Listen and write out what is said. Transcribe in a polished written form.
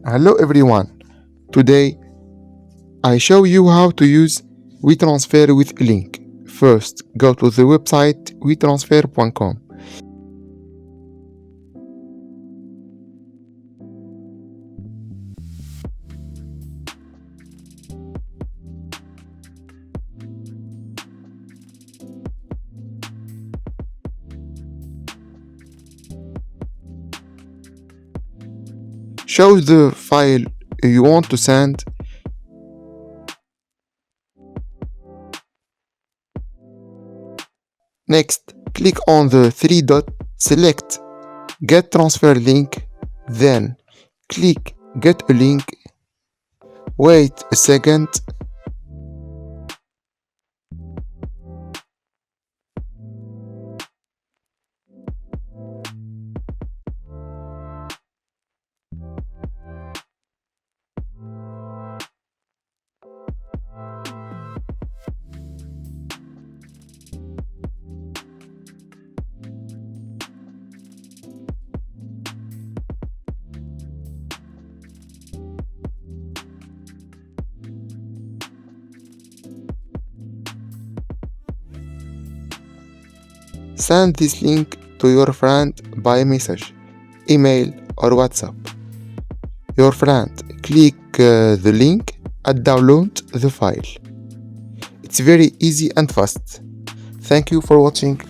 Hello everyone. Today I show you how to use WeTransfer with a link. First, go to the website wetransfer.com. Show the file you want to send. Next, click on the three dot, select Get Transfer Link, then click Get a Link. Wait a second. Send this link to your friend by message, email, or WhatsApp. Your friend click the link and download the file. It's very easy and fast. Thank you for watching.